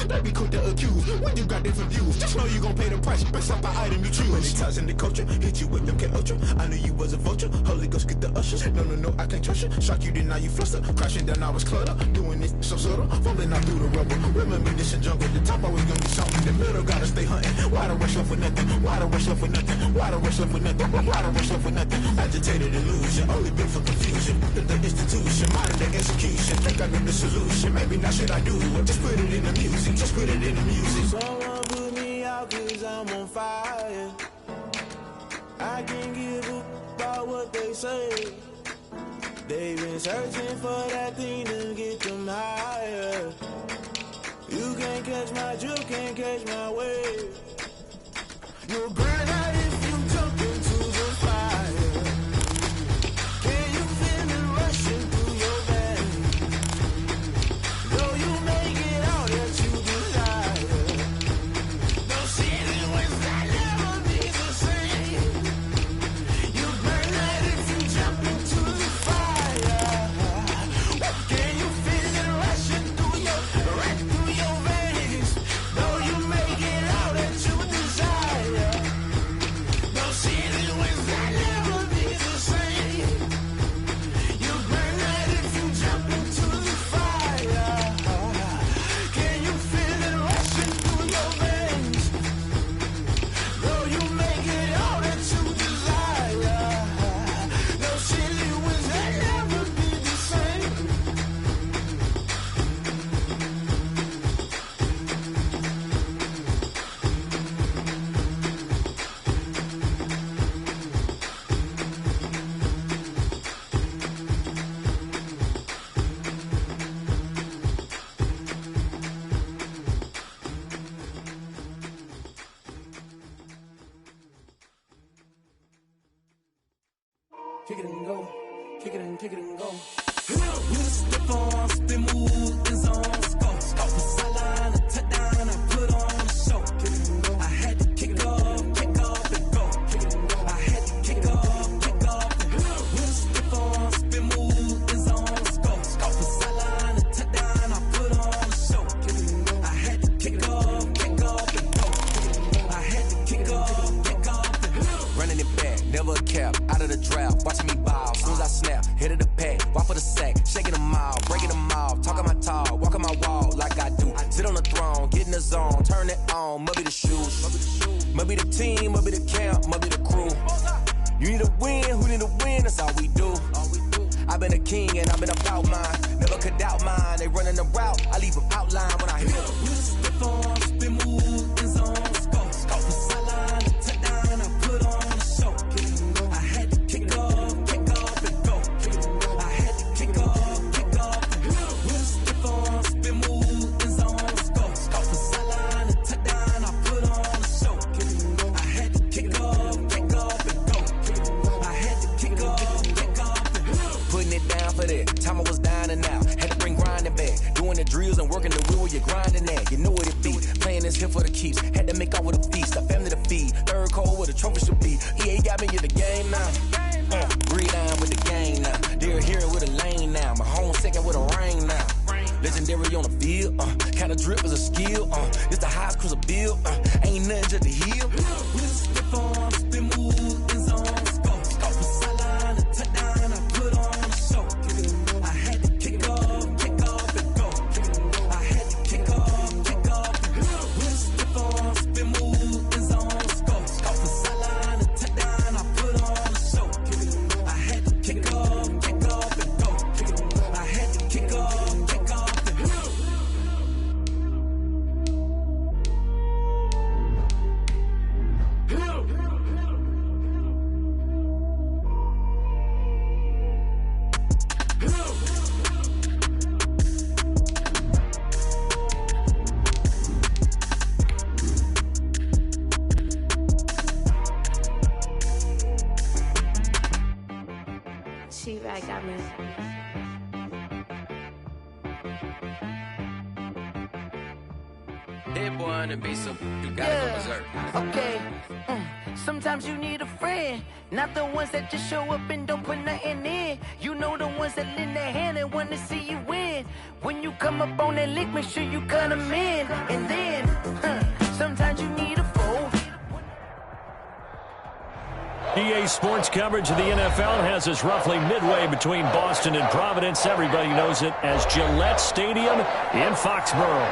They be quick to accuse when you got different views. Just know you gon' pay the price based off the item you choose. Many times in the culture, hit you with them K Ultra. I knew you was a vulture. Holy Ghost get the ushers. No, I can't trust you. Shock you, then now you fluster. Crashing down, I was cluttered. Doing this so subtle, fumbling out through the rubble. Remember this in jungle. The top always gonna be something. The middle gotta stay hunting. Why the rush up for nothing? Why the rush up for nothing? Why the rush up for nothing? Why the rush up for nothing? Agitated illusion, only built for confusion. The institution, modern day execution. Think I know the solution. Maybe not shit I do. Just put it in the music. Just put it in the music. Someone put me out 'cause I'm on fire. I can't give a about what they say. They've been searching for that thing to get them higher. You can't catch my drift, can't catch my wave. You'll burn out if you jump into the fire. Can you feel it rushing through your veins? Though you make it all that you desire. Those city winds that never be the same. You burn out if you jump into the fire. Can you feel it rushing through your veins? Though you make it all that you desire. Those city winds that never be the same. You burn out if you jump into the fire. Can you feel it rushing through your veins? Though you make it all that you desire. Those city winds that never be the same. Kick it and go, kick it and go. With slip on, spin move, in zone, scope. Off the sideline, a touchdown, I put on a show. Kick it and go. I had to kick off and go. Kick it and go. I had to kick off and go. With slip on, spin move, in zone, scope. Off the sideline, a touchdown, I put on a show. Kick it and go. I had to kick off and go. I had to kick off and go. Running it back, never a cap, out of the draft, watching me ball. Soon as I snap, hit of the pack, walk for the sack, shaking them all, breaking them off, talking my talk, walking my wall like I do. Sit on the throne, get in the zone, turn it on, must be the shoes, must be the team, must be the camp, must be the crew. You need a win, who need a win, that's all we do. I've been a king and I've been about mine, never could doubt mine. They running the route, I leave them outline when I hit them. You slip on, spin move, in zone, scope. Off the sideline, a touchdown, I put on a show. I had to kick off and go. I had to kick off and go. You slip on, spin move, in zone, scope. Off the sideline, a touchdown, I put on a show. I had to kick off and go. I had to kick off and go. Putting it down for that, time I was down and out. Had to bring grinding back, doing the drills and working the wheel where you're grinding at. You know what it be, playing this here for the keeps. Had to make off with a feast, a family to feed. Third cold where the trophy should be. EA got me in the game now. Breathe down with the game now. They're here with a lane now. My home second with a ring now. Legendary on the field, kinda drip is a skill. It's the highest cruiser bill, ain't nothing just to heal. We slip on, spin move, in zone, scope. Off the sideline, a touchdown, I put on a show. I had to kick off and go. I had to kick off and go. We slip on, spin move, in zone, scope. Off the sideline, a touchdown, I put on a show. I had to kick off and go. I had to kick off and go. She-Rag got me. Hit boy on the beat, so you gotta go berserk. Okay. Sometimes you need a friend, not the ones that just show up and don't put nothing in. You know the ones that lend their hand and want to see you win. When you come up on that lick, make sure you cut them in. And EA Sports coverage of the NFL has us roughly midway between Boston and Providence. Everybody knows it as Gillette Stadium in Foxborough.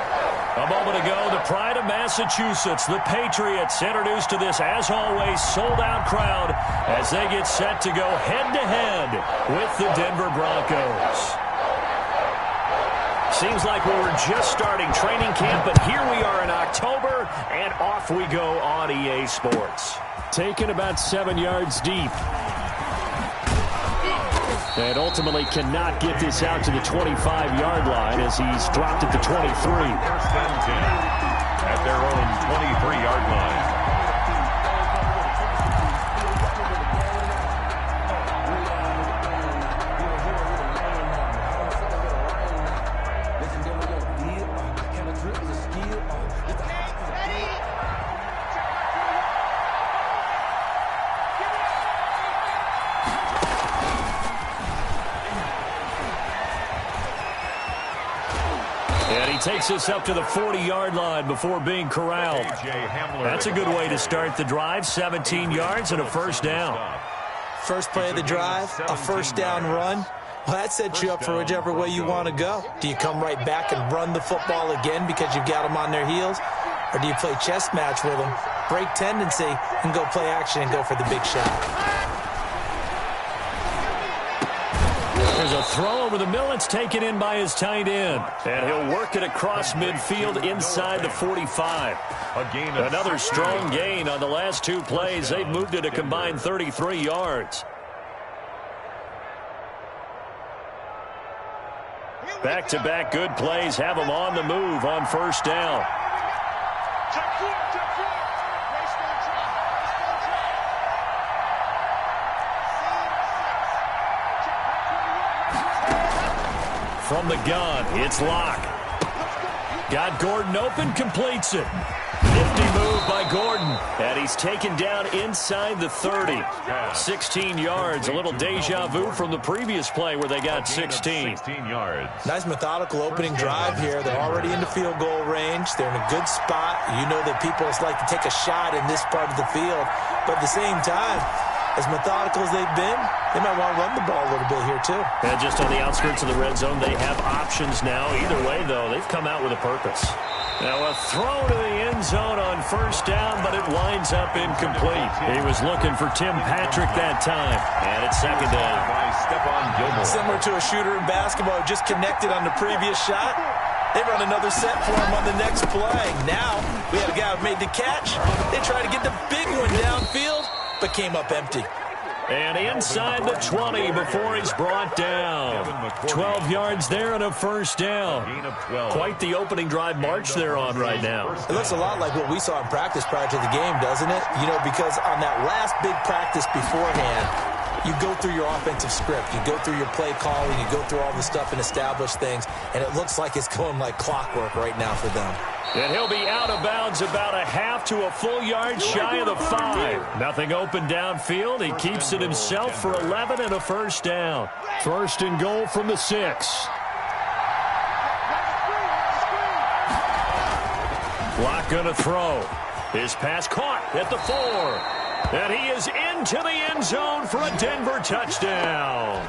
A moment ago, the pride of Massachusetts, the Patriots, introduced to this, as always, sold-out crowd as they get set to go head-to-head with the Denver Broncos. Seems like we were just starting training camp, but here we are in October, and off we go on EA Sports. Taken about 7 yards deep. And ultimately cannot get this out to the 25-yard line as he's dropped at the 23. First and 10 at their own 23-yard line. Takes us up to the 40-yard line before being corralled. That's a good way to start the drive. 17 yards and a first down. First play of the drive, a first down run. Well, that sets you up for whichever way you want to go. Do you come right back and run the football again because you've got them on their heels? Or do you play chess match with them, break tendency, and go play action and go for the big shot? There's a throw over the middle. It's taken in by his tight end. And he'll work it across midfield inside the 45. Another strong gain on the last two plays. They've moved it a combined 33 yards. Back-to-back good plays have them on the move on first down. From the gun, it's Locke. Got Gordon open, completes it. Nifty move by Gordon. And he's taken down inside the 30. 16 yards, a little deja vu from the previous play where they got 16. Nice methodical opening drive here. They're already in the field goal range. They're in a good spot. You know that people like to take a shot in this part of the field. But at the same time, as methodical as they've been, they might want to run the ball a little bit here, too. And just on the outskirts of the red zone, they have options now. Either way, though, they've come out with a purpose. Now a throw to the end zone on first down, but it winds up incomplete. He was looking for Tim Patrick that time. And it's second down. Similar to a shooter in basketball who just connected on the previous shot. They run another set for him on the next play. Now we have a guy who made the catch. They try to get the big one downfield, but came up empty. And inside the 20 before he's brought down. 12 yards there and a first down. Quite the opening drive march they're on right now. It looks a lot like what we saw in practice prior to the game, doesn't it? You know, because on that last big practice beforehand, you go through your offensive script. You go through your play calling. You go through all the stuff and establish things. And it looks like it's going like clockwork right now for them. And he'll be out of bounds about a half to a full yard shy of the 5. Nothing open downfield. He keeps it himself for 11 and a first down. First and goal from the 6. Locke gonna throw. His pass caught at the 4. And he is into the end zone for a Denver touchdown.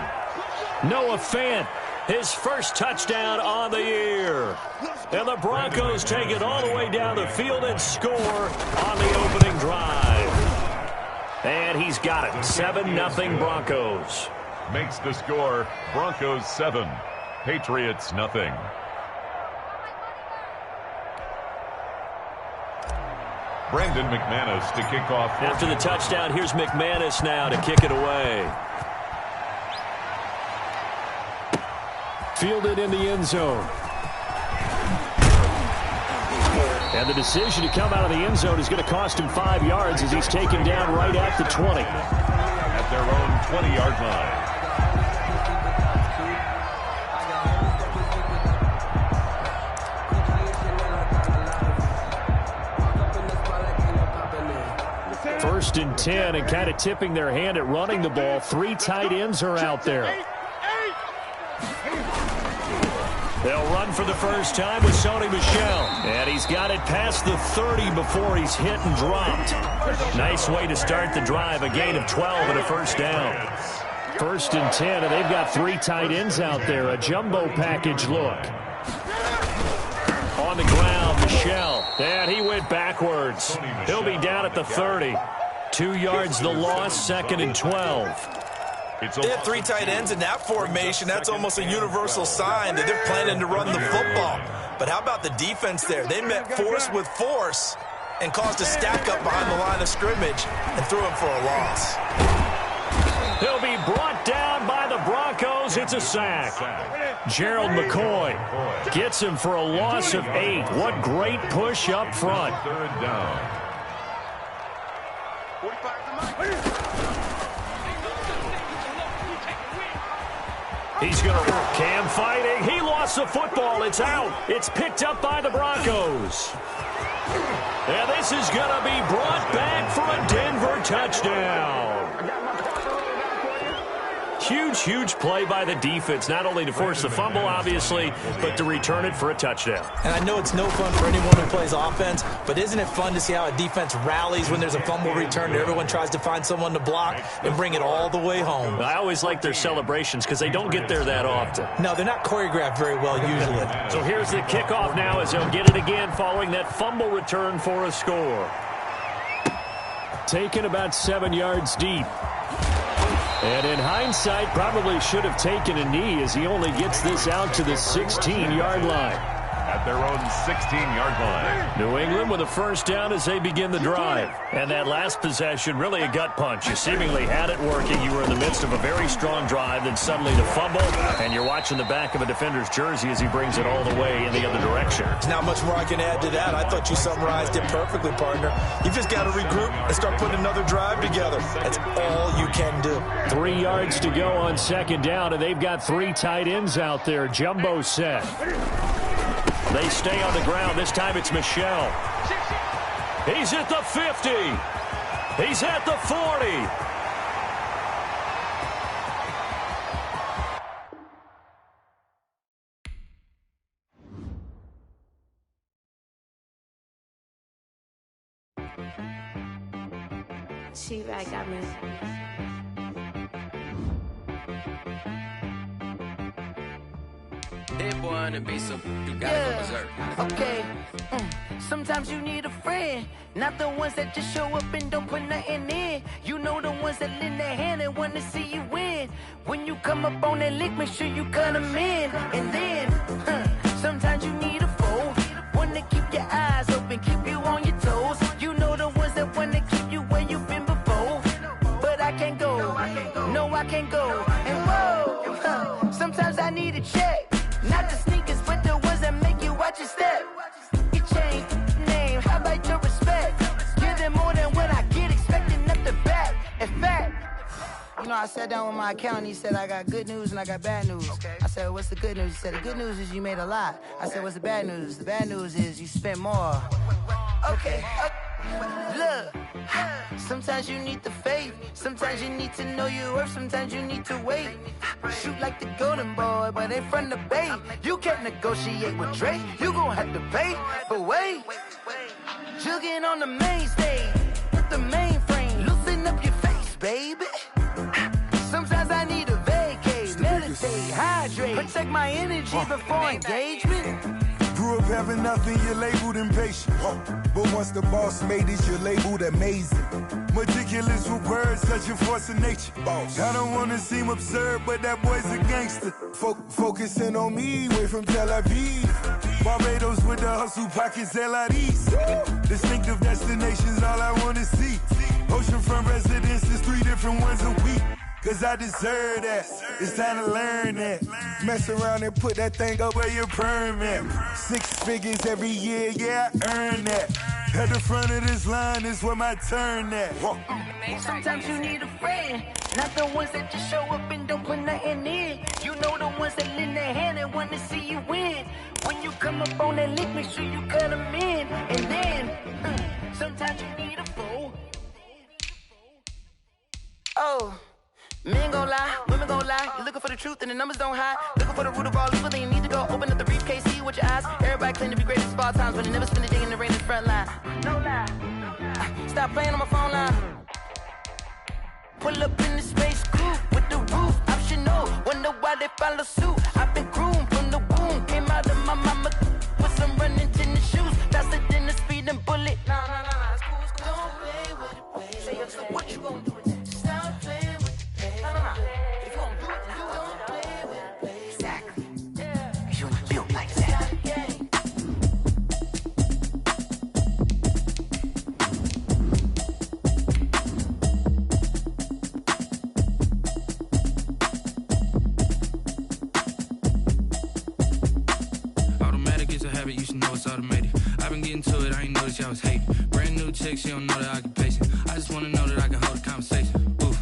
Noah Fant, his first touchdown on the year. And the Broncos take it all the way down the field and score on the opening drive. And he's got it. 7-0 Broncos. Makes the score Broncos 7, Patriots nothing. Brandon McManus to kick off. After the touchdown, here's McManus now to kick it away. Fielded in the end zone. And the decision to come out of the end zone is going to cost him 5 yards as he's taken down right at the 20. At their own 20-yard line. First and 10, and kind of tipping their hand at running the ball. 3 tight ends are out there. They'll run for the first time with Sony Michel. And he's got it past the 30 before he's hit and dropped. Nice way to start the drive. A gain of 12 and a first down. 1st and 10, and they've got 3 tight ends out there. A jumbo package look. On the ground, Michel. And he went backwards. He'll be down at the 30. 2 yards the loss, 2nd and 12. They have 3 tight ends in that formation. That's almost a universal sign that they're planning to run the football. But how about the defense there? They met force with force and caused a stack up behind the line of scrimmage and threw him for a loss. He'll be brought down by the Broncos. It's a sack. Gerald McCoy gets him for a loss of 8. What great push up front. 3rd down. He's going to Cam fighting. He lost the football. It's out. It's picked up by the Broncos. And this is going to be brought back for a Denver touchdown. Huge play by the defense, not only to force the fumble, obviously, but to return it for a touchdown. And I know it's no fun for anyone who plays offense, but isn't it fun to see how a defense rallies when there's a fumble return and everyone tries to find someone to block and bring it all the way home? I always like their celebrations because they don't get there that often. No, they're not choreographed very well usually. So here's the kickoff now as they'll get it again following that fumble return for a score. Taken about 7 yards deep. And in hindsight, probably should have taken a knee as he only gets this out to the 16-yard line. At their own 16-yard line. New England with a first down as they begin the drive. And that last possession, really a gut punch. You seemingly had it working. You were in the midst of a very strong drive, then suddenly the fumble, and you're watching the back of a defender's jersey as he brings it all the way in the other direction. There's not much more I can add to that. I thought you summarized it perfectly, partner. You've just got to regroup and start putting another drive together. That's all you can do. 3 yards to go on 2nd down, and they've got 3 tight ends out there. Jumbo set. They stay on the ground. This time it's Michel. He's at the 50. He's at the 40. She got me. That boy on the beat, so you gotta go berserk. Okay. Sometimes you need a friend, not the ones that just show up and don't put nothing in. You know the ones that lend their hand and want to see you win. When you come up on that lick, make sure you cut them in. And then, sometimes you need a foe, one to keep your eyes open, keep you on your toes. You know the ones that want to keep you where you've been before. But I can't go, no I can't go. And whoa, sometimes I need a check. Not the sneakers, but the ones that make you watch your step. You change name, how about your respect? Give them more than what I get, expecting nothing back. In fact, you know, I sat down with my accountant. He said, I got good news and I got bad news. Okay. I said, what's the good news? He said, the good news is you made a lot. I said, what's the bad news? The bad news is you spent more. Okay. Look, sometimes you need the faith. Sometimes you need to know your worth. Sometimes you need to wait. Shoot like the golden boy, but ain't from the bay. You can't negotiate with Drake. You gon' have to pay. But wait, jugging on the main stage with the mainframe. Loosen up your face, baby. Sometimes I need a vacate, meditate, hydrate, protect my energy before engagement. Grew up having nothing, you're labeled impatient. But once the boss made it, you're labeled amazing. Meticulous with words, such a force of nature. I don't wanna seem absurd, but that boy's a gangster. Focusing on me, way from Tel Aviv. Barbados with the hustle pockets, LREs. Distinctive destinations, all I wanna see. Oceanfront residences, 3 different ones a week. Cause I deserve that, it's time to learn that. Mess around and put that thing up where your permit. 6 figures every year, yeah, I earn that. At the front of this line is where my turn at. Sometimes you need a friend, not the ones that just show up and don't put nothing in. You know the ones that lend their hand and want to see you win. When you come up on that lick, make sure you cut them in. And then, sometimes you need a foe. Oh. Men gon' lie, women gon' lie. lie. You're looking for the truth and the numbers don't hide. Looking for the root of all evil, then you need to go open up the briefcase, see with your eyes. Everybody claim to be greatest of all times, but they never spend a day in the rain in the front line. No lie. Stop playing on my phone line. Pull up in the space coupe with the roof optional. Wonder why they follow suit. I've been groomed from the womb. Came out of my mama with some running tennis shoes. Faster than the speeding bullet. Nah, it's cool, it's cool. Don't play with it, baby. Say what you gonna do with it? Stop playing with it, baby. Nah. If you gonna do it, then you don't play with it, baby. Exactly. Yeah. You built like that. You should know it's automated. I've been getting to it, I ain't noticed y'all was hating. Brand new chick, she don't know the occupation. I just wanna know that I can hold a conversation. Oof,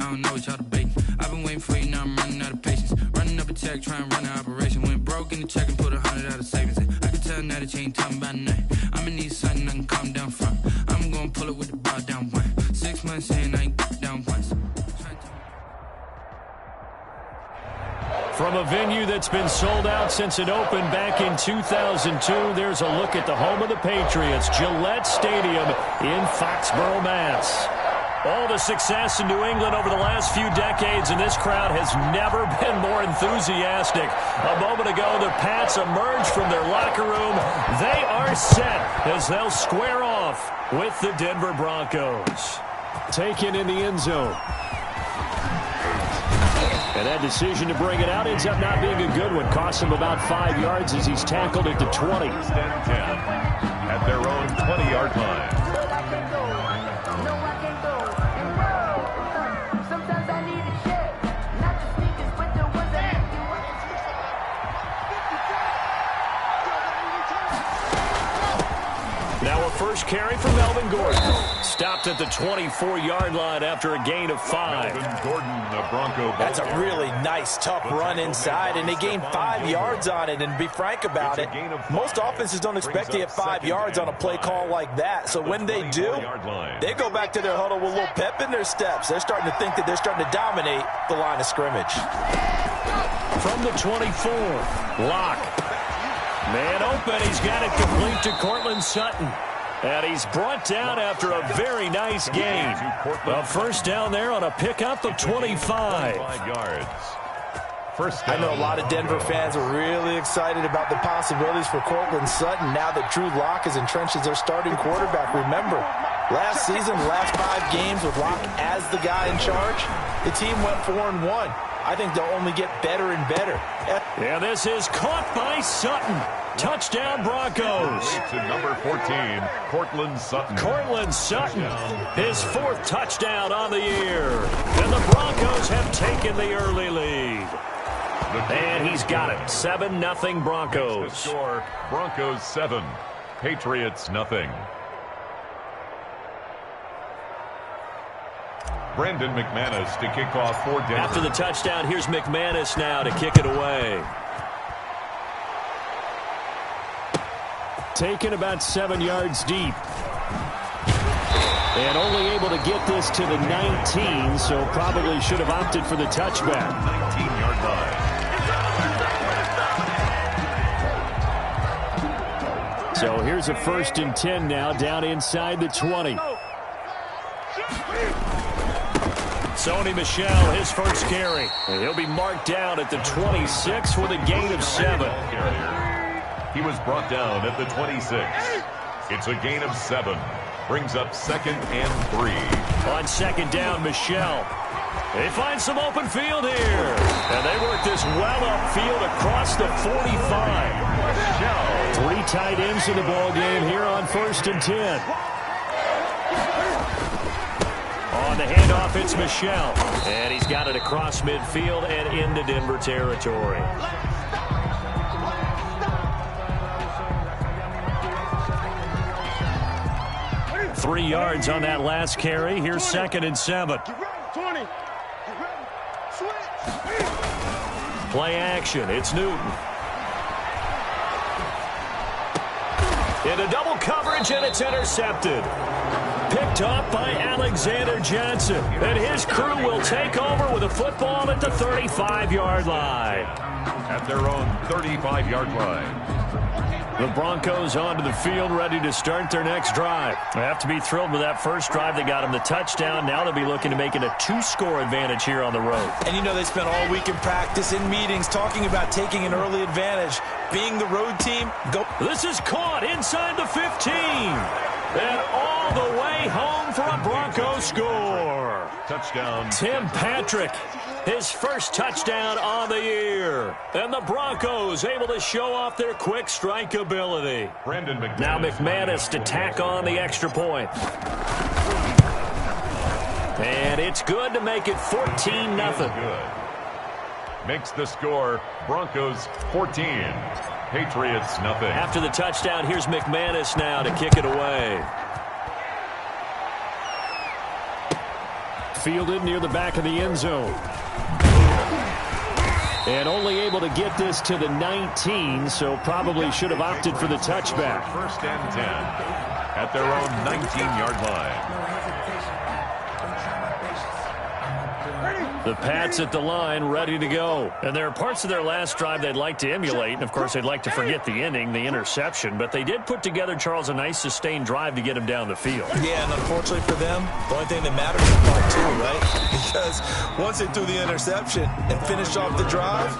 I don't know what y'all debating. I've been waiting for you, now I'm running out of patience. Running up a check, trying to run an operation. Went broke in the check and put 100 out of savings. I can tell now that you ain't talking about nothing. I'ma need something I can calm down from. I'm gonna pull it with the bar down one. 6 months saying I ain't down once. From a venue that's been sold out since it opened back in 2002, there's a look at the home of the Patriots, Gillette Stadium in Foxborough, Mass. All the success in New England over the last few decades, and this crowd has never been more enthusiastic. A moment ago, the Pats emerged from their locker room. They are set as they'll square off with the Denver Broncos. Taken in the end zone. And that decision to bring it out ends up not being a good one. Costs him about 5 yards as he's tackled at the 20. First and 10 at their own 20-yard line. Now a first carry for Melvin Gordon. Stopped at the 24-yard line after a gain of 5. Melvin Gordon, the Bronco. That's a really nice, tough run inside, and they gained 5 yards on it. And to be frank about it, most offenses don't expect to get 5 yards on a play call like that. So when they do, they go back to their huddle with a little pep in their steps. They're starting to think that they're starting to dominate the line of scrimmage. From the 24, Locke. Man open, he's got it complete to Cortland Sutton. And he's brought down after a very nice gain. A first down there on a pickup of 25 yards. I know a lot of Denver fans are really excited about the possibilities for Cortland Sutton now that Drew Lock is entrenched as their starting quarterback. Remember, last season, the last 5 games with Lock as the guy in charge, the team went 4-1. I think they'll only get better and better. And this is caught by Sutton. Touchdown, Broncos. To number 14, Cortland Sutton. Cortland Sutton, his 4th touchdown on the year. And the Broncos have taken the early lead. And he's got it. 7-0 Broncos. The score, Broncos 7, Patriots 0. Brendan McManus to kick off for Denver. After the touchdown, here's McManus now to kick it away. Taken about 7 yards deep. And only able to get this to the 19, so probably should have opted for the touchback. 19-yard line. So here's a 1st and 10 now down inside the 20. Sony Michel, his first carry. And he'll be marked down at the 26 with a gain of 7. He was brought down at the 26. It's a gain of 7. Brings up 2nd and 3. On 2nd down, Michel. They find some open field here. And they work this well upfield across the 45. Michel. 3 tight ends in the ball game here on 1st and 10. On the handoff, it's Michel. And he's got it across midfield and into Denver territory. Three yards on that last carry. Here's 2nd and 7. Play action. It's Newton. Into double coverage, and it's intercepted. Picked up by Alexander Johnson. And his crew will take over with a football at the 35-yard line. At their own 35-yard line. The Broncos onto the field, ready to start their next drive. They have to be thrilled with that first drive. They got them the touchdown. Now they'll be looking to make it a 2-score advantage here on the road. And you know they spent all week in practice, in meetings, talking about taking an early advantage. Being the road team, go. This is caught inside the 15. And all the way home for a Bronco score. Touchdown. Tim Patrick, his first touchdown on the year. And the Broncos able to show off their quick strike ability. Brandon McManus. Now McManus to tack on the extra point. And it's good to make it 14-0. Good. Makes the score Broncos 14. Patriots nothing. After the touchdown, here's McManus now to kick it away. Fielded near the back of the end zone. And only able to get this to the 19, so probably should have opted for the touchback. First and 10 at their own 19-yard line. The Pats at the line, ready to go. And there are parts of their last drive they'd like to emulate. And, of course, they'd like to forget the ending, the interception. But they did put together, Charles, a nice sustained drive to get him down the field. Yeah, and unfortunately for them, the only thing that matters is part two, right? Because once they threw the interception and finished off the drive,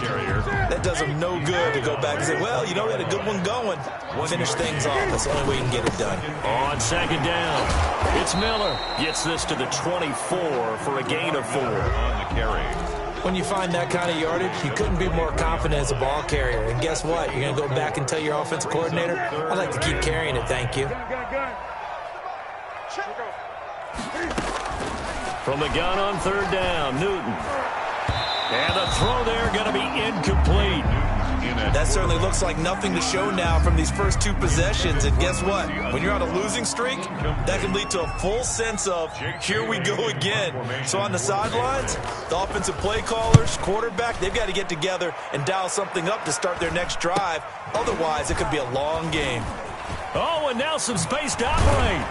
that does them no good to go back and say, well, you know, we had a good one going. Finish things off. That's the only way you can get it done. On second down, it's Miller. Gets this to the 24 for a gain of 4. On the carry. When you find that kind of yardage, you couldn't be more confident as a ball carrier. And guess what? You're going to go back and tell your offensive coordinator, I'd like to keep carrying it, thank you. From the gun on third down, Newton. And the throw there going to be incomplete. That certainly looks like nothing to show now from these first two possessions. And guess what? When you're on a losing streak, that can lead to a full sense of, here we go again. So on the sidelines, the offensive play callers, quarterback, they've got to get together and dial something up to start their next drive. Otherwise, it could be a long game. Oh, and now some space to operate.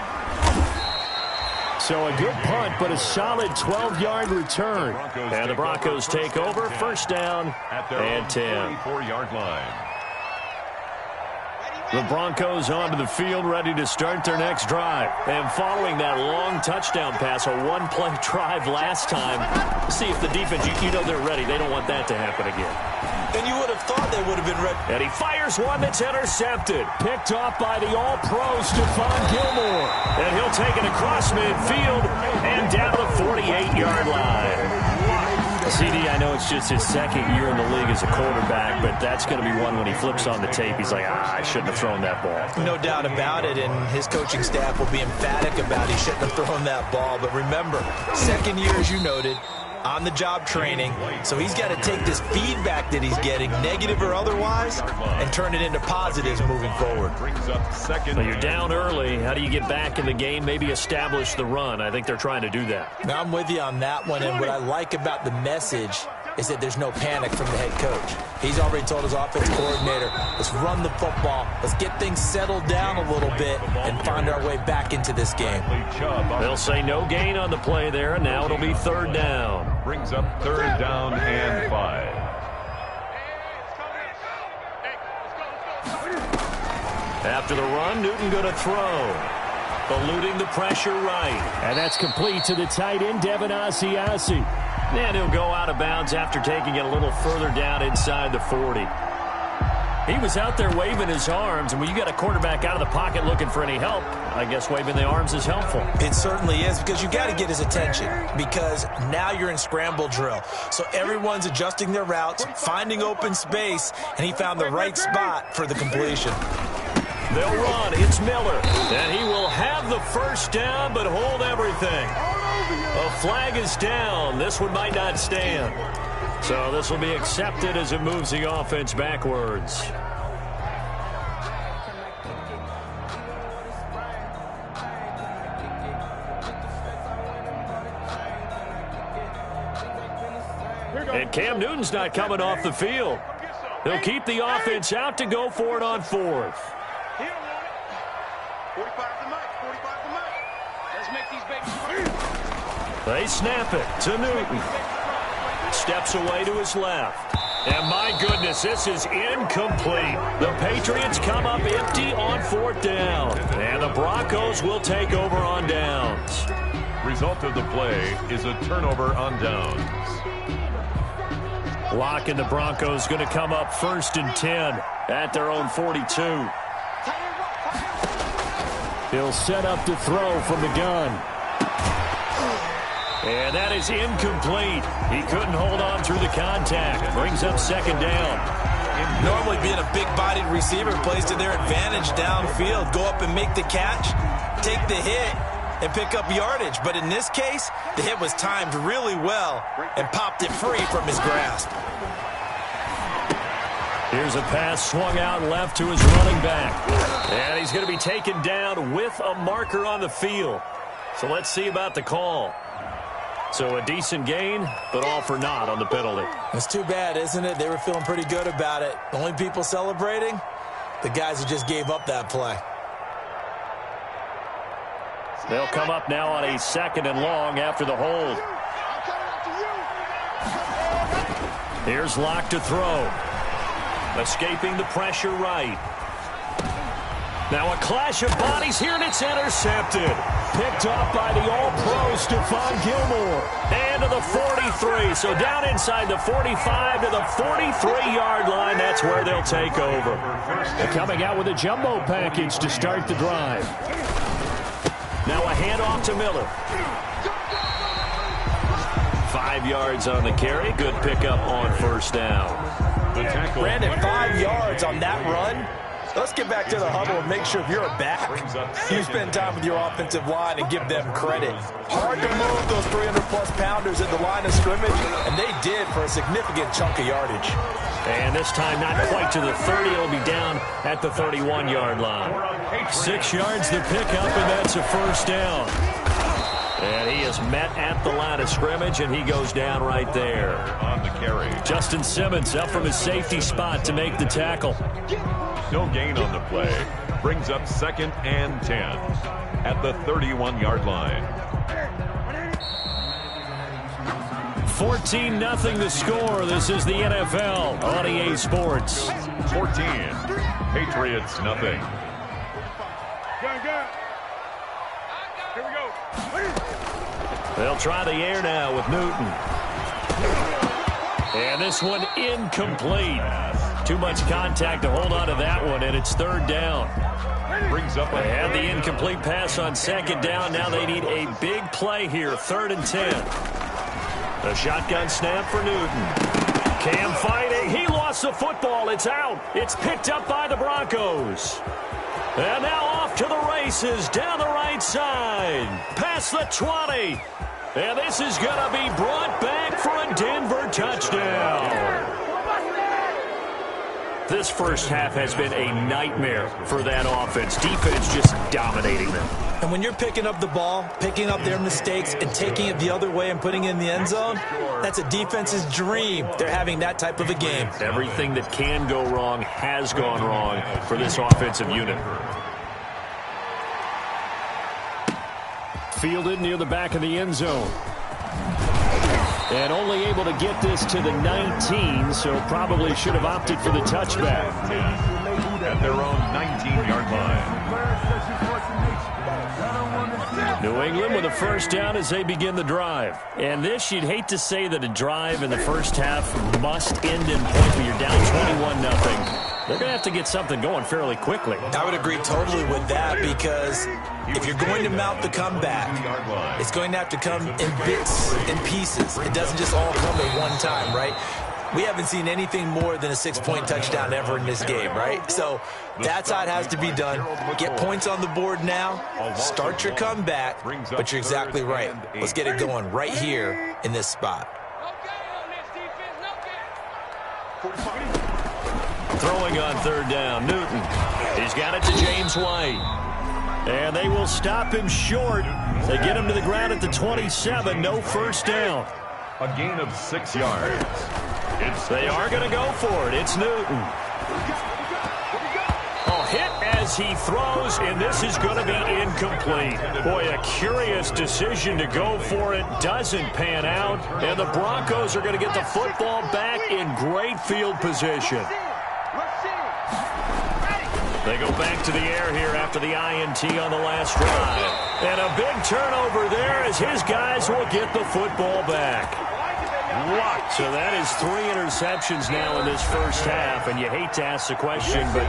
So a good punt, but a solid 12-yard return. And the Broncos take over, first down and 10. 34-yard line. The Broncos onto the field, ready to start their next drive. And following that long touchdown pass, a one-play drive last time, see if the defense, you know they're ready. They don't want that to happen again. And you would have thought they would have been ready. And he fires one that's intercepted. Picked off by the All-Pro Stephon Gilmore. And he'll take it across midfield and down to the 48-yard line. CD, I know it's just his second year in the league as a quarterback, but that's going to be one when he flips on the tape. He's like, I shouldn't have thrown that ball. No doubt about it, and his coaching staff will be emphatic about he shouldn't have thrown that ball. But remember, second year, as you noted, on-the-job training, so he's got to take this feedback that he's getting, negative or otherwise, and turn it into positives moving forward. So you're down early. How do you get back in the game, maybe establish the run? I think they're trying to do that. Now, I'm with you on that one, and what I like about the message is that there's no panic from the head coach. He's already told his offense coordinator, let's run the football, let's get things settled down a little bit and find our way back into this game. They'll say no gain on the play there, and now it'll be third down. Brings up third down and 5. After the run, Newton going to throw. Eluding the pressure right. And that's complete to the tight end, Devin Asiasi. And he'll go out of bounds after taking it a little further down inside the 40. He was out there waving his arms, and when you got a quarterback out of the pocket looking for any help, I guess waving the arms is helpful. It certainly is, because you got to get his attention, because now you're in scramble drill. So everyone's adjusting their routes, finding open space, and he found the right spot for the completion. They'll run. It's Miller. And he will have the first down, but hold everything. A flag is down. This one might not stand. So this will be accepted as it moves the offense backwards. And Cam Newton's not coming off the field. He'll keep the offense out to go for it on fourth. They snap it to Newton. Steps away to his left. And my goodness, this is incomplete. The Patriots come up empty on 4th down. And the Broncos will take over on downs. Result of the play is a turnover on downs. Locke and the Broncos going to come up 1st and 10 at their own 42. He'll set up to throw from the gun. And that is incomplete. He couldn't hold on through the contact. Brings up 2nd down. Normally being a big-bodied receiver plays to their advantage downfield. Go up and make the catch, take the hit, and pick up yardage. But in this case, the hit was timed really well and popped it free from his grasp. Here's a pass swung out left to his running back. And he's going to be taken down with a marker on the field. So let's see about the call. So a decent gain, but all for naught on the penalty. It's too bad, isn't it? They were feeling pretty good about it. The only people celebrating, the guys who just gave up that play. They'll come up now on a 2nd and long after the hold. Here's Locke to throw. Escaping the pressure right. Now a clash of bodies here, and it's intercepted. Picked up by the All-Pro Stephon Gilmore. And to the 43. So down inside the 45 to the 43-yard line. That's where they'll take over. They're coming out with a jumbo package to start the drive. Now a handoff to Miller. 5 yards on the carry. Good pickup on 1st down. Brandon, 5 yards on that run. Let's get back to the huddle and make sure if you're a back, you spend time with your offensive line and give them credit. Hard to move those 300-plus pounders at the line of scrimmage, and they did for a significant chunk of yardage. And this time not quite to the 30. It'll be down at the 31-yard line. 6 yards the pickup, and that's a 1st down. And he is met at the line of scrimmage, and he goes down right there. On the carry. Justin Simmons up from his safety spot to make the tackle. No gain on the play. Brings up 2nd and 10 at the 31-yard line. 14-0 the score. This is the NFL on EA Sports. 14. Patriots nothing. Here we go. They'll try the air now with Newton. And this one incomplete. Too much contact to hold on to that one, and it's 3rd down. Brings up They had the incomplete pass on 2nd down. Now they need a big play here, 3rd and 10. A shotgun snap for Newton. Cam fighting. He lost the football. It's out. It's picked up by the Broncos. And now off to the races down the right side. Past the 20. And this is going to be brought back for a Denver touchdown. This first half has been a nightmare for that offense. Defense just dominating them. And when you're picking up the ball, picking up their mistakes, and taking it the other way and putting it in the end zone, that's a defense's dream. They're having that type of a game. Everything that can go wrong has gone wrong for this offensive unit. Fielded near the back of the end zone. And only able to get this to the 19, so probably should have opted for the touchback. At their own 19-yard line. New England with a 1st down as they begin the drive. And this, you'd hate to say that a drive in the first half must end in point when you're down 21-0. They're going to have to get something going fairly quickly. I would agree totally with that, because if you're going to mount the comeback, it's going to have to come in bits and pieces. It doesn't just all come at one time, right? We haven't seen anything more than a 6-point touchdown ever in this game, right? So that's how it has to be done. Get points on the board now, start your comeback, but you're exactly right. Let's get it going right here in this spot. Throwing on 3rd down, Newton. He's got it to James White. And they will stop him short. They get him to the ground at the 27. No 1st down. A gain of 6 yards. They are going to go for it. It's Newton. Oh, hit as as he throws, and this is going to be incomplete. Boy, a curious decision to go for it. Doesn't pan out, and the Broncos are going to get the football back in great field position. They go back to the air here after the INT on the last drive. And a big turnover there as his guys will get the football back. What? So that is 3 interceptions now in this first half, and you hate to ask the question, but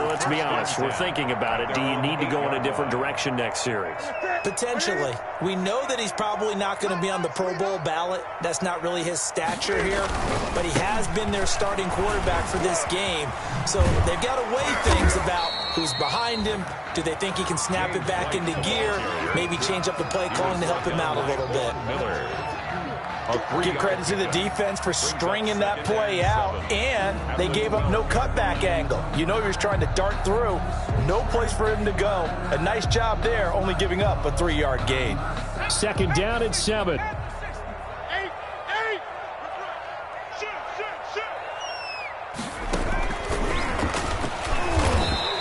let's be honest, we're thinking about it. Do you need to go in a different direction next series? Potentially. We know that he's probably not going to be on the Pro Bowl ballot. That's not really his stature here, but he has been their starting quarterback for this game, so they've got to weigh things about who's behind him. Do they think he can snap it back into gear? Maybe change up the play calling to help him out a little bit. Give credit to the defense for stringing that play out, and they gave up no cutback angle. You know he was trying to dart through. No place for him to go. A nice job there, only giving up a 3-yard gain. Second down and 7.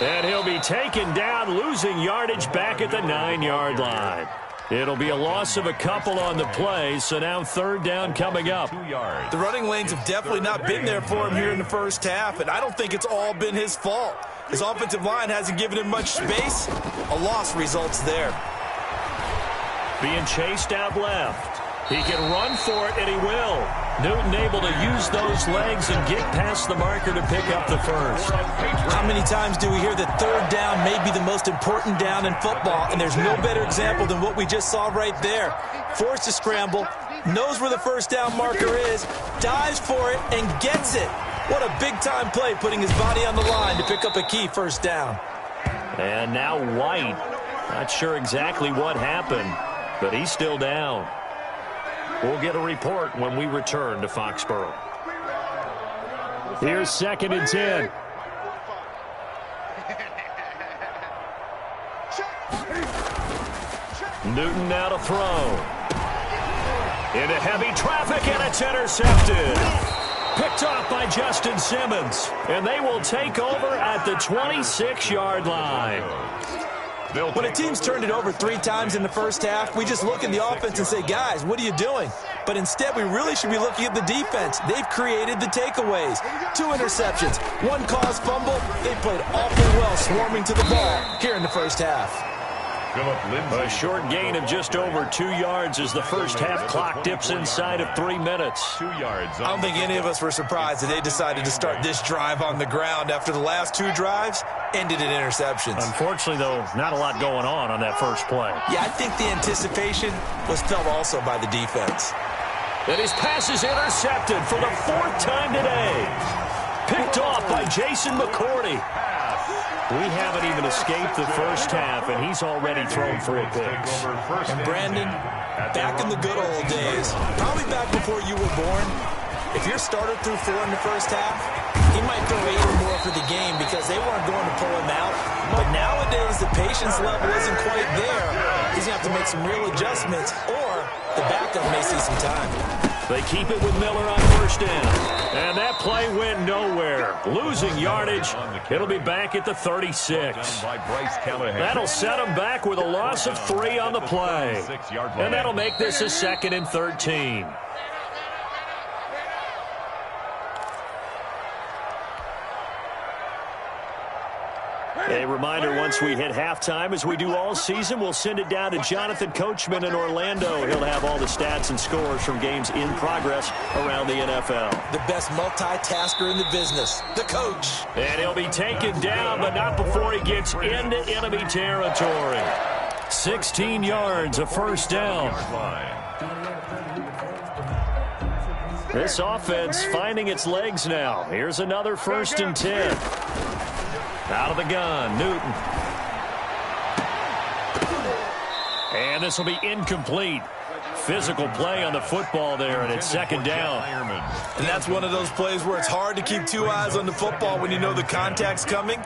And he'll be taken down, losing yardage back at the 9-yard line. It'll be a loss of a couple on the play, so now third down coming up. The running lanes have definitely not been there for him here in the first half, and I don't think it's all been his fault. His offensive line hasn't given him much space. A loss results there. Being chased out left. He can run for it, and he will. Newton able to use those legs and get past the marker to pick up the first. How many times do we hear that third down may be the most important down in football, and there's no better example than what we just saw right there. Forced to scramble, knows where the first down marker is, dives for it, and gets it. What a big-time play, putting his body on the line to pick up a key first down. And now White. Not sure exactly what happened, but he's still down. We'll get a report when we return to Foxborough. Here's second and 10. Newton now to throw. Into heavy traffic, and it's intercepted. Picked off by Justin Simmons. And they will take over at the 26-yard line. When a team's turned it over 3 times in the first half, we just look at the offense and say, guys, what are you doing? But instead, we really should be looking at the defense. They've created the takeaways. 2 interceptions, 1 caused fumble. They played awfully well swarming to the ball here in the first half. A short gain of just over 2 yards as the first half clock dips inside of 3 minutes. 2 yards. I don't think any of us were surprised that they decided to start this drive on the ground after the last 2 drives ended in interceptions. Unfortunately, though, not a lot going on that first play. Yeah, I think the anticipation was felt also by the defense. And his pass is intercepted for the 4th time today. Picked off by Jason McCourty. We haven't even escaped the first half, and he's already thrown 4 picks. And Brandon, back in the good old days, probably back before you were born, if your starter threw 4 in the first half, he might throw 8 or more for the game because they weren't going to pull him out. But nowadays, the patience level isn't quite there. He's going to have to make some real adjustments, or the backup may see some time. They keep it with Miller on first down. And that play went nowhere. Losing yardage. It'll be back at the 36. That'll set them back with a loss of 3 on the play. And that'll make this a 2nd and 13. A reminder, once we hit halftime, as we do all season, we'll send it down to Jonathan Coachman in Orlando. He'll have all the stats and scores from games in progress around the NFL. The best multitasker in the business, the coach. And he'll be taken down, but not before he gets into enemy territory. 16 yards, a first down. This offense finding its legs now. Here's another 1st and 10. Out of the gun, Newton. And this will be incomplete. Physical play on the football there, and it's 2nd down. And that's one of those plays where it's hard to keep 2 eyes on the football when you know the contact's coming,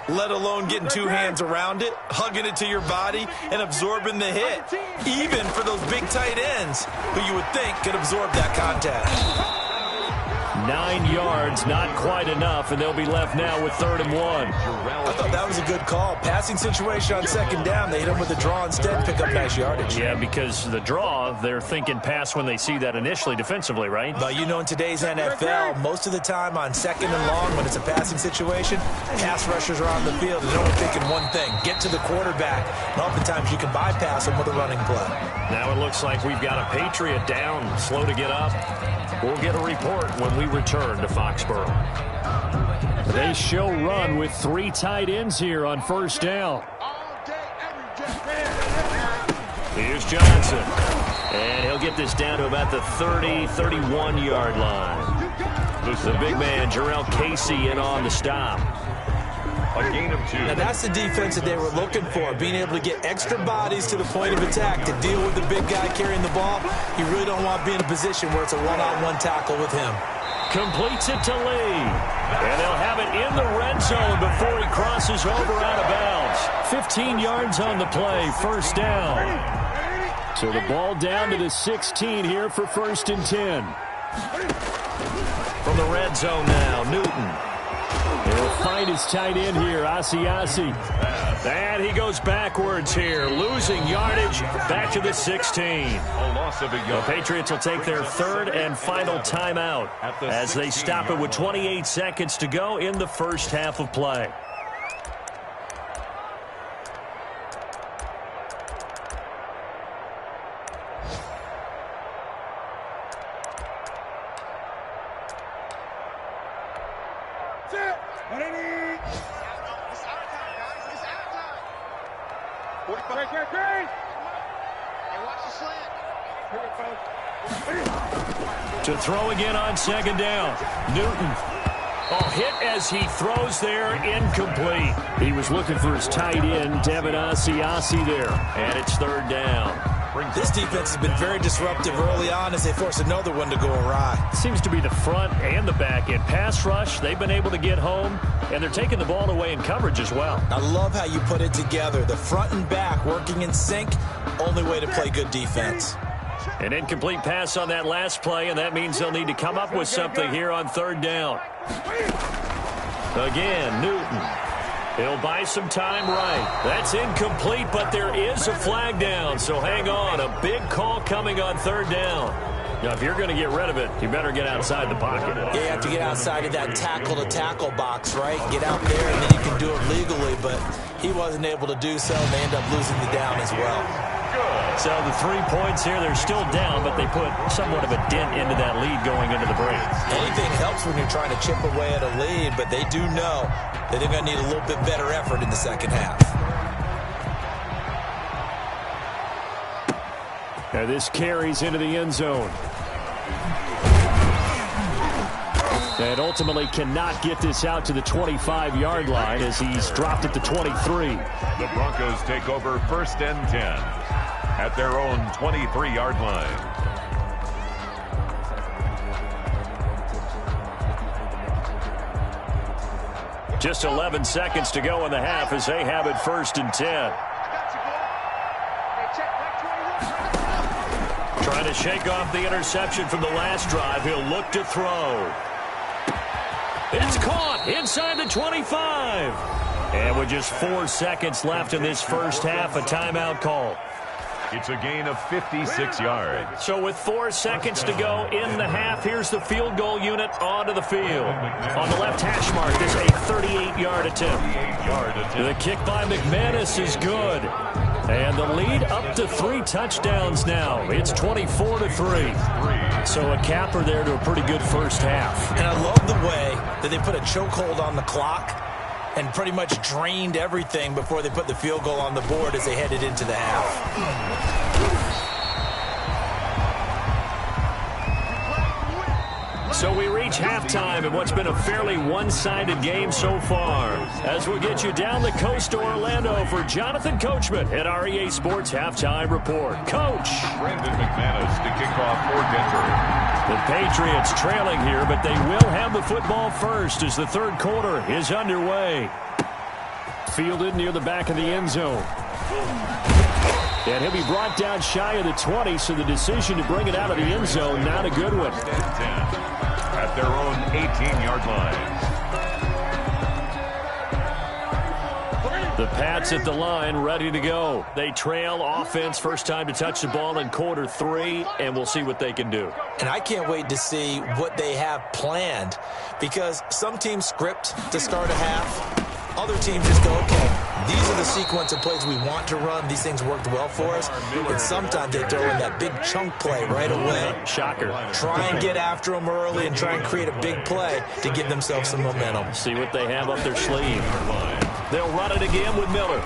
let alone getting 2 hands around it, hugging it to your body, and absorbing the hit, even for those big tight ends who you would think could absorb that contact. 9 yards, not quite enough, and they'll be left now with 3rd and 1. I thought that was a good call. Passing situation on 2nd down. They hit him with the draw instead, pick up nice yardage. Yeah, because the draw, they're thinking pass when they see that initially defensively, right? But you know, in today's NFL, most of the time on 2nd and long, when it's a passing situation, pass rushers are on the field and they're only thinking one thing, get to the quarterback. And oftentimes you can bypass them with a running play. Now it looks like we've got a Patriot down, slow to get up. We'll get a report when we return to Foxborough. They show run with 3 tight ends here on 1st down. Here's Johnson. And he'll get this down to about the 30, 31-yard line. The big man, Jarrell Casey, in on the stop. A gain of 2. Now that's the defense that they were looking for, being able to get extra bodies to the point of attack to deal with the big guy carrying the ball. You really don't want to be in a position where it's a one-on-one tackle with him. Completes it to Lee. And they'll have it in the red zone before he crosses over out of bounds. 15 yards on the play, 1st down. So the ball down to the 16 here for 1st and 10. From the red zone now, Newton. He'll find his tight end here, Asiasi. And he goes backwards here, losing yardage back to the 16. A loss of a yard. The Patriots will take their 3rd and final timeout as they stop it with 28 seconds to go in the 1st half of play. To throw again on 2nd down. Newton. Oh, hit as he throws there, incomplete. He was looking for his tight end, Devin Asiasi there. And it's 3rd down. This defense has been very disruptive early on as they force another one to go awry. Seems to be the front and the back end. Pass rush, they've been able to get home, and they're taking the ball away in coverage as well. I love how you put it together. The front and back working in sync, only way to play good defense. An incomplete pass on that last play, and that means they'll need to come up with something here on 3rd down. Again, Newton. He'll buy some time right. That's incomplete, but there is a flag down, so hang on. A big call coming on 3rd down. Now, if you're going to get rid of it, you better get outside the pocket. Yeah, you have to get outside of that tackle-to-tackle box, right? Get out there, and then you can do it legally, but he wasn't able to do so, and they end up losing the down as well. So the 3 points here, they're still down, but they put somewhat of a dent into that lead going into the break. Anything helps when you're trying to chip away at a lead, but they do know that they're going to need a little bit better effort in the 2nd half. Now this carries into the end zone. And ultimately cannot get this out to the 25-yard line as he's dropped at the 23. The Broncos take over 1st and 10 at their own 23-yard line. Just 11 seconds to go in the half as they have it 1st and 10. Trying to shake off the interception from the last drive. He'll look to throw. It's caught inside the 25. And with just 4 seconds left in this 1st half, a timeout call. It's a gain of 56 yards. So with 4 seconds to go in the half, here's the field goal unit onto the field. On the left hash mark, this is a 38-yard attempt. The kick by McManus is good. And the lead up to 3 touchdowns now. It's 24-3. So a capper there to a pretty good 1st half. And I love the way that they put a chokehold on the clock and pretty much drained everything before they put the field goal on the board as they headed into the half. So we reach halftime in what's been a fairly one-sided game so far. As we'll get you down the coast to Orlando for Jonathan Coachman at our EA Sports Halftime Report. Coach. Brandon McManus to kick off for Denver. The Patriots trailing here, but they will have the football first as the 3rd quarter is underway. Fielded near the back of the end zone. And he'll be brought down shy of the 20, so the decision to bring it out of the end zone, not a good one. At at their own 18-yard line. The Pats at the line, ready to go. They trail offense, first time to touch the ball in quarter 3, and we'll see what they can do. And I can't wait to see what they have planned, because some teams script to start a half. Other teams just go, okay, these are the sequence of plays we want to run. These things worked well for us. And sometimes they throw in that big chunk play right away. Shocker. Try and get after them early and try and create a big play to give themselves some momentum. See what they have up their sleeve. They'll run it again with Miller.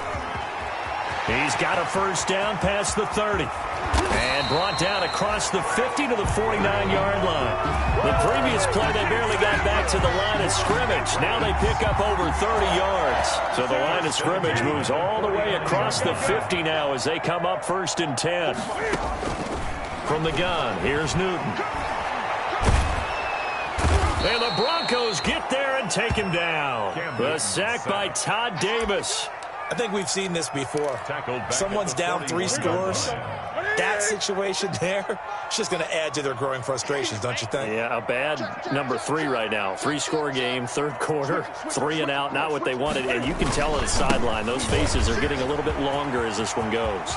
He's got a first down past the 30. And brought down across the 50 to the 49-yard line. The previous play, they barely got back to the line of scrimmage. Now they pick up over 30 yards. So the line of scrimmage moves all the way across the 50 now as they come up 1st and 10. From the gun, here's Newton. And the Broncos get there and take him down. The sack by Todd Davis. I think we've seen this before. Someone's down 3 scores. That situation there, it's just going to add to their growing frustrations, don't you think? Yeah, a bad number 3 right now. 3-score game, 3rd quarter, 3 and out, not what they wanted. And you can tell on the sideline, those faces are getting a little bit longer as this one goes.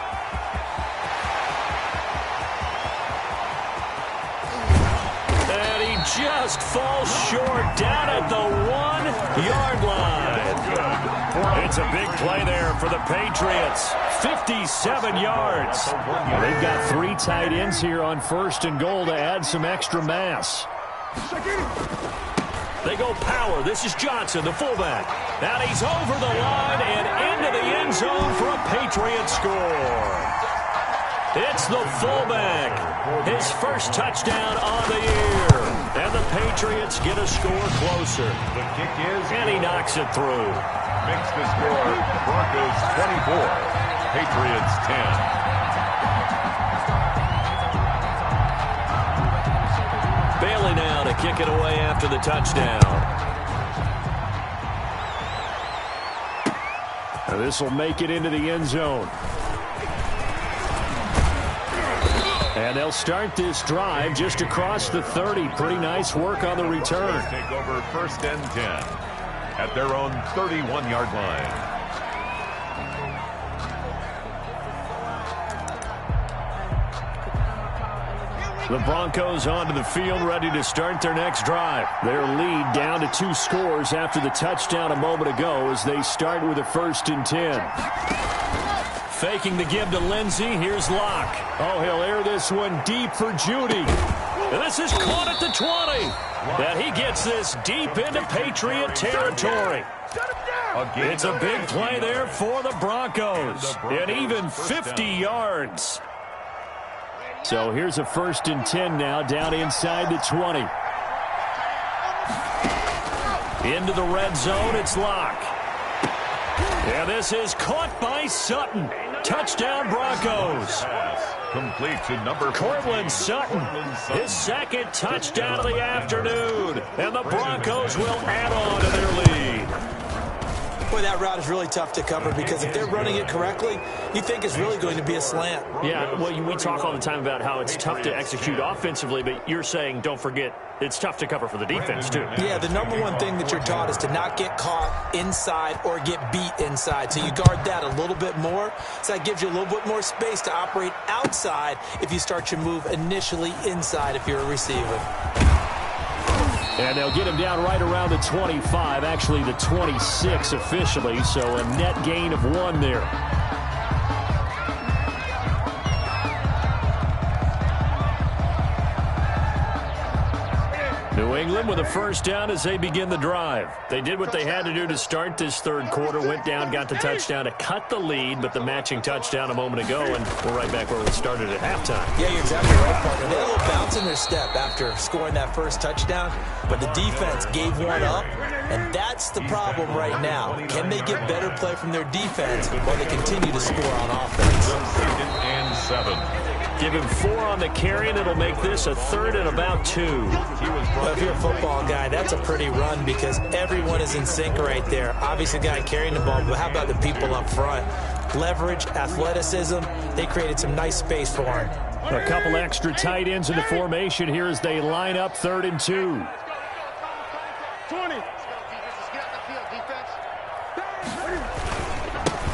And he just falls short down at the 1-yard line. It's a big play there for the Patriots. 57 yards. They've got 3 tight ends here on 1st and goal to add some extra mass. They go power. This is Johnson, the fullback. And he's over the line and into the end zone for a Patriot score. It's the fullback. His first touchdown on the year. And the Patriots get a score closer. The kick is... And he knocks it through. Makes the score Broncos 24, Patriots 10. Bailey now to kick it away after the touchdown. And this will make it into the end zone. And they'll start this drive just across the 30. Pretty nice work on the return. Take over 1st and 10. At their own 31-yard line. The Broncos onto the field, ready to start their next drive. Their lead down to 2 scores after the touchdown a moment ago as they start with a 1st and 10. Faking the give to Lindsey. Here's Locke. Oh, he'll air this one deep for Judy. And this is caught at the 20. And he gets this deep into Patriot territory. It's a big play there for the Broncos. And even 50 yards. So here's a 1st and 10 now down inside the 20. Into the red zone, it's Locke. And this is caught by Sutton. Touchdown Broncos. Complete to number Cortland Sutton. His 2nd touchdown of the afternoon. And the Broncos will add on to their lead. Boy, that route is really tough to cover because if they're running it correctly, you think it's really going to be a slant. Yeah, well, we talk all the time about how it's tough to execute offensively, but you're saying, don't forget, it's tough to cover for the defense, too. Yeah, the number one thing that you're taught is to not get caught inside or get beat inside. So you guard that a little bit more. So that gives you a little bit more space to operate outside if you start your move initially inside if you're a receiver. And they'll get him down right around the 25, actually the 26 officially, so a net gain of 1 there. New England with a first down as they begin the drive. They did what they had to do to start this 3rd quarter, went down, got the touchdown to cut the lead, but the matching touchdown a moment ago, and we're right back where we started at halftime. Yeah, you're exactly right, partner. They had a little bounce in their step after scoring that first touchdown, but the defense gave one up, and that's the problem right now. Can they get better play from their defense while they continue to score on offense? 2nd and 7. Give him 4 on the carry, and it'll make this a 3rd and about 2. Well, if you're a football guy, that's a pretty run because everyone is in sync right there. Obviously, the guy carrying the ball, but how about the people up front? Leverage, athleticism, they created some nice space for him. A couple extra tight ends in the formation here as they line up 3rd and 2.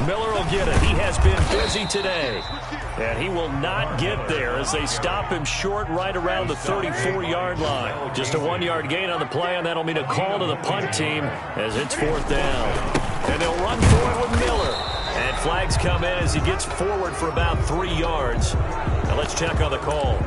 Miller will get it. He has been busy today. And he will not get there as they stop him short right around the 34-yard line. Just a 1-yard gain on the play, and that'll mean a call to the punt team as it's 4th down. And they'll run for it with Miller. And flags come in as he gets forward for about 3 yards. Now let's check on the call.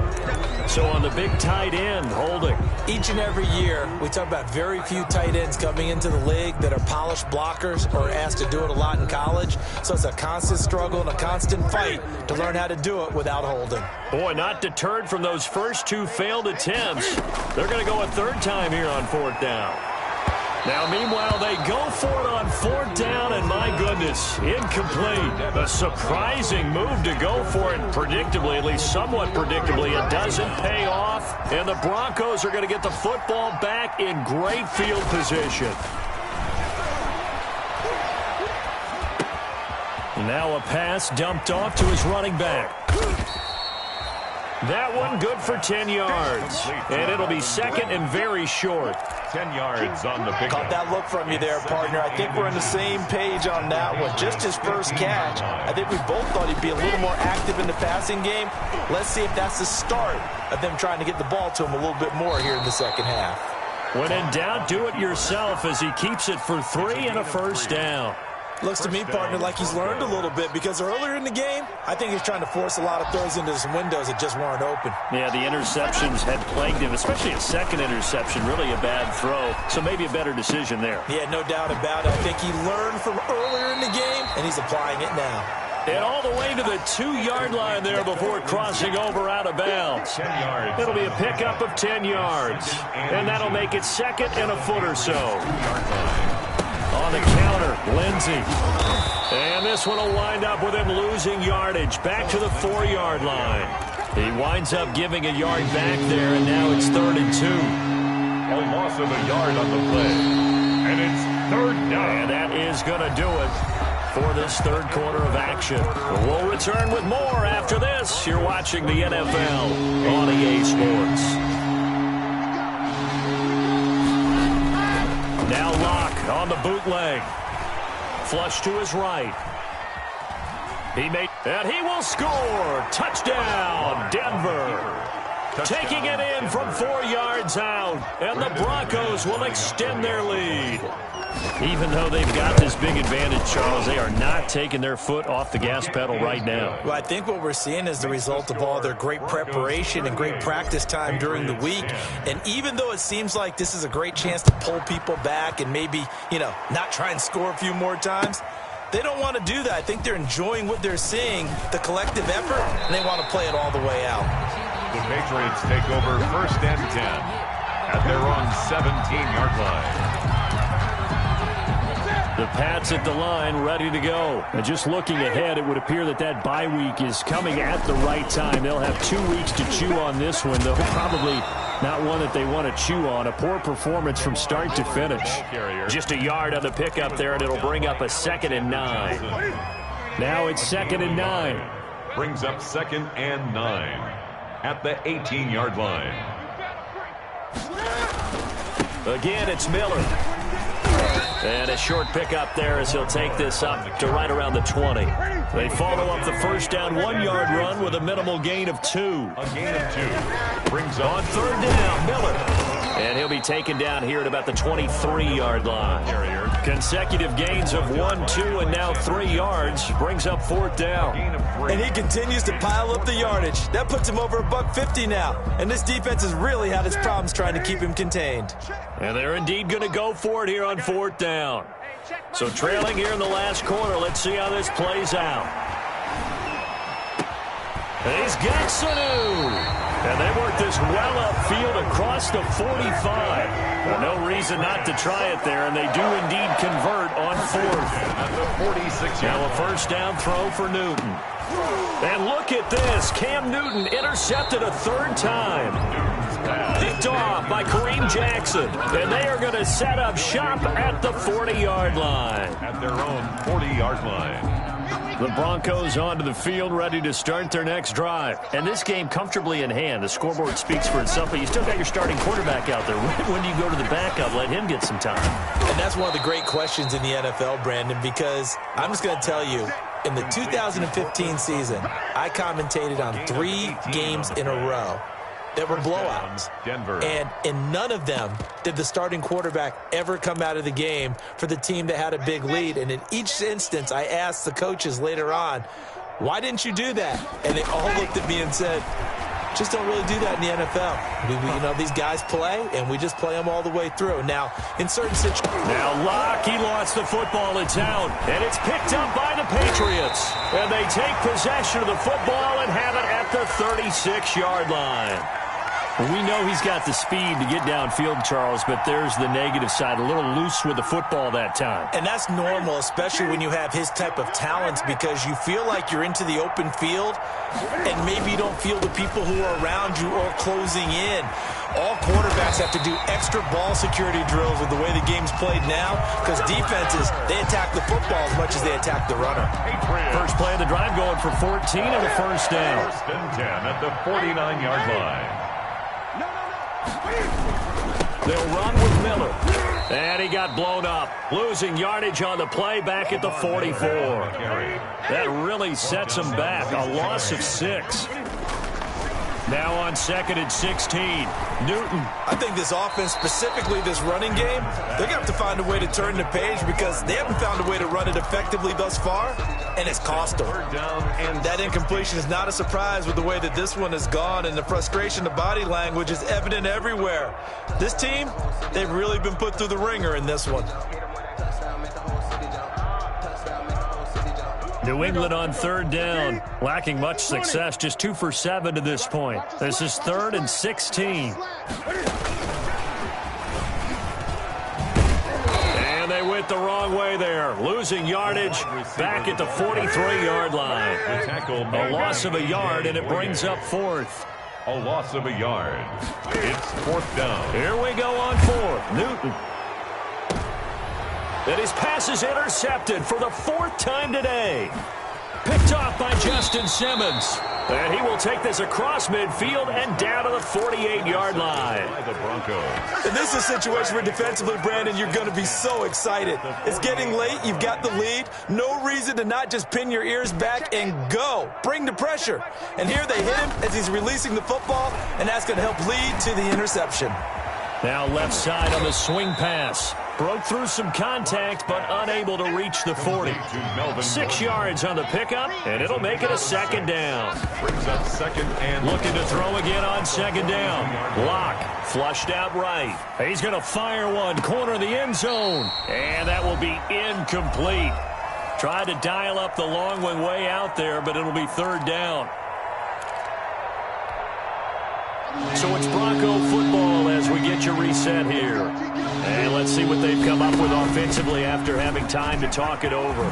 So on the big tight end, holding. Each and every year, we talk about very few tight ends coming into the league that are polished blockers or asked to do it a lot in college. So it's a constant struggle and a constant fight to learn how to do it without holding. Boy, not deterred from those first 2 failed attempts. They're going to go a 3rd time here on 4th down. Now, meanwhile, they go for it on 4th down, and my goodness, incomplete. A surprising move to go for it, predictably, at least somewhat predictably. It doesn't pay off, and the Broncos are going to get the football back in great field position. Now a pass dumped off to his running back. That one good for 10 yards, and it'll be 2nd and very short. 10 yards on the pick. Caught that look from you there, partner. I think we're on the same page on that one. Just his first catch. I think we both thought he'd be a little more active in the passing game. Let's see if that's the start of them trying to get the ball to him a little bit more here in the second half. When in doubt, do it yourself as he keeps it for 3 and a 1st down. Looks to me, partner, like he's learned a little bit because earlier in the game, I think he's trying to force a lot of throws into some windows that just weren't open. Yeah, the interceptions had plagued him, especially a second interception, really a bad throw. So maybe a better decision there. Yeah, no doubt about it. I think he learned from earlier in the game, and he's applying it now. And all the way to the 2-yard line there before crossing over out of bounds. 10 yards. It'll be a pickup of 10 yards. And that'll make it 2nd and a foot or so. On the counter, Lindsey. And this one will wind up with him losing yardage back to the 4-yard line. He winds up giving a yard back there, and now it's 3rd and 2. A loss of a yard on the play. And it's 3rd down. And that is going to do it for this 3rd quarter of action. We'll return with more after this. You're watching the NFL on EA Sports. Now Locke on the bootleg. Flush to his right. And he will score. Touchdown, Denver. Taking it in from 4 yards out. And the Broncos will extend their lead. Even though they've got this big advantage, Charles, they are not taking their foot off the gas pedal right now. Well, I think what we're seeing is the result of all their great preparation and great practice time during the week. And even though it seems like this is a great chance to pull people back and maybe, not try and score a few more times, they don't want to do that. I think they're enjoying what they're seeing, the collective effort, and they want to play it all the way out. The Patriots take over 1st and 10 at their own 17-yard line. The Pats at the line, ready to go. And just looking ahead, it would appear that bye week is coming at the right time. They'll have 2 weeks to chew on this one, though probably not one that they want to chew on. A poor performance from start to finish. Just a yard on the pickup there, and it'll bring up a 2nd and 9. Now it's 2nd and 9. Brings up 2nd and 9 at the 18-yard line. Again, it's Miller. And a short pickup there as he'll take this up to right around the 20. They follow up the 1st down 1-yard run with a minimal gain of 2. A gain of 2. Brings up on 3rd down, Miller. And he'll be taken down here at about the 23-yard line. Consecutive gains of 1, 2, and now 3 yards. Brings up 4th down. And he continues to pile up the yardage. That puts him over $150 now. And this defense has really had its problems trying to keep him contained. And they're indeed going to go for it here on 4th down. So trailing here in the last quarter. Let's see how this plays out. He's got Sanu. And they work this well upfield across the 45. Well, no reason not to try it there, and they do indeed convert on 4th. At the 46. Now a 1st down throw for Newton. And look at this. Cam Newton intercepted a 3rd time. Picked off by Kareem Jackson. And they are going to set up shop at the 40-yard line. At their own 40-yard line. The Broncos onto the field, ready to start their next drive. And this game comfortably in hand. The scoreboard speaks for itself, but you still got your starting quarterback out there. When do you go to the backup, let him get some time? And that's one of the great questions in the NFL, Brandon, because I'm just going to tell you, in the 2015 season, I commentated on 3 games in a row that were blowouts. Denver. And in none of them did the starting quarterback ever come out of the game for the team that had a big lead. And in each instance, I asked the coaches later on, why didn't you do that? And they all looked at me and said, just don't really do that in the NFL. These guys play, and we just play them all the way through. Now, in certain situations... Now, Locke, he lost the football in town, and it's picked up by the Patriots. And they take possession of the football and have it at the 36-yard line. We know he's got the speed to get downfield, Charles, but there's the negative side. A little loose with the football that time. And that's normal, especially when you have his type of talents, because you feel like you're into the open field, and maybe you don't feel the people who are around you or closing in. All quarterbacks have to do extra ball security drills with the way the game's played now, because defenses, they attack the football as much as they attack the runner. First play of the drive going for 14 and a first down. First and 10 at the 49-yard line. They'll run with Miller. And he got blown up. Losing yardage on the play back at the 44. That really sets him back. A loss of 6. Now on 2nd and 16. Newton. I think this offense, specifically this running game, they're going to have to find a way to turn the page because they haven't found a way to run it effectively thus far, and it's cost them. That incompletion is not a surprise with the way that this one has gone, and the frustration, the body language is evident everywhere. This team, they've really been put through the ringer in this one. New England on 3rd down, lacking much success, just 2 for 7 to this point. This is 3rd and 16. And they went the wrong way there, losing yardage back at the 43-yard line. A loss of a yard, and it brings up 4th. A loss of a yard. It's 4th down. Here we go on 4th. Newton. And his pass is intercepted for the 4th time today. Picked off by Justin Simmons. And he will take this across midfield and down to the 48-yard line. The Broncos. And this is a situation where defensively, Brandon, you're going to be so excited. It's getting late. You've got the lead. No reason to not just pin your ears back and go. Bring the pressure. And here they hit him as he's releasing the football, and that's going to help lead to the interception. Now left side on the swing pass. Broke through some contact, but unable to reach the 40. 6 yards on the pickup, and it'll make it a 2nd down. Brings up 2nd and... Looking to throw again on 2nd down. Locke flushed out right. He's going to fire one, corner of the end zone. And that will be incomplete. Tried to dial up the long one way out there, but it'll be 3rd down. So it's Bronco football as we get you reset here. And let's see what they've come up with offensively after having time to talk it over. And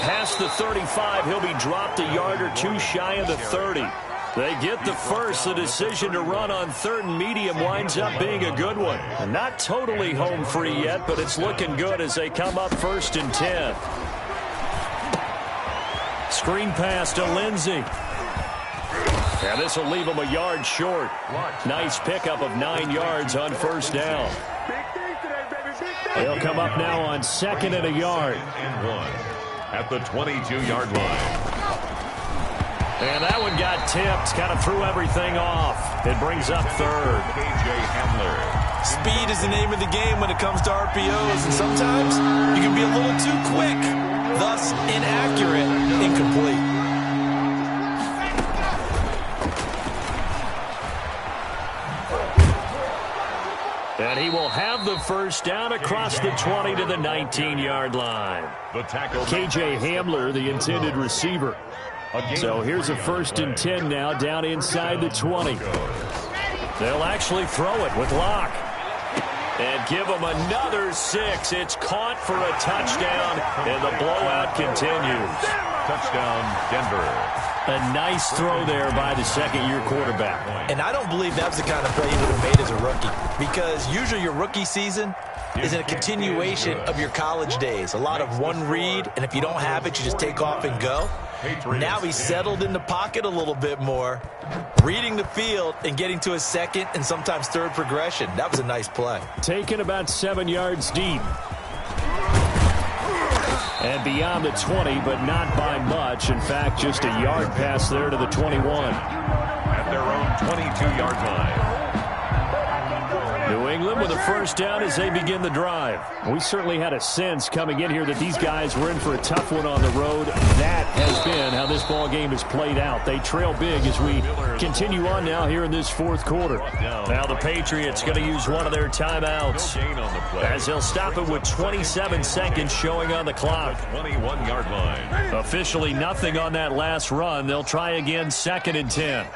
past the 35, he'll be dropped a yard or 2 shy of the 30. They get the first. The decision to run on 3rd and medium winds up being a good one. Not totally home free yet, but it's looking good as they come up 1st and 10. Screen pass to Lindsey. And this will leave him a yard short. Nice pickup of 9 yards on 1st down. He'll come up now on 2nd and a yard. And 1 at the 22-yard line. And that one got tipped, kind of threw everything off. It brings up 3rd. KJ Hamler. Speed is the name of the game when it comes to RPOs, and sometimes you can be a little too quick, thus inaccurate, incomplete. And he will have the first down across the 20 to the 19-yard line. KJ Hamler, the intended receiver. So here's a 1st and 10 now down inside the 20. They'll actually throw it with Locke. And give him another 6. It's caught for a touchdown, and the blowout continues. Touchdown, Denver. A nice throw there by the 2nd-year quarterback. And I don't believe that was the kind of play he would have made as a rookie. Because usually your rookie season, is a continuation of your college days. A lot of one read, and if you don't have it, you just take off and go. Now he's settled in the pocket a little bit more, reading the field and getting to a second and sometimes third progression. That was a nice play. Taken about 7 yards deep. And beyond the 20, but not by much. In fact, just a yard pass there to the 21. At their own 22-yard line. New England with a first down as they begin the drive. We certainly had a sense coming in here that these guys were in for a tough one on the road. That has been how this ball game has played out. They trail big as we continue on now here in this fourth quarter. Now the Patriots going to use one of their timeouts as they'll stop it with 27 seconds showing on the clock. 21-yard line. Officially nothing on that last run. They'll try again, 2nd and 10.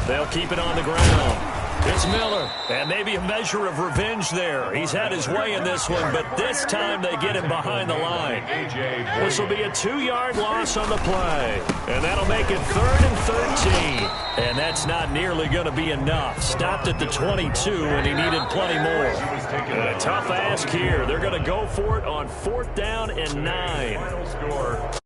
They'll keep it on the ground. It's Miller, and maybe a measure of revenge there. He's had his way in this one, but this time they get him behind the line. This will be a 2-yard loss on the play, and that'll make it 3rd and 13. And that's not nearly going to be enough. Stopped at the 22, and he needed plenty more. And a tough ask here. They're going to go for it on 4th down and 9.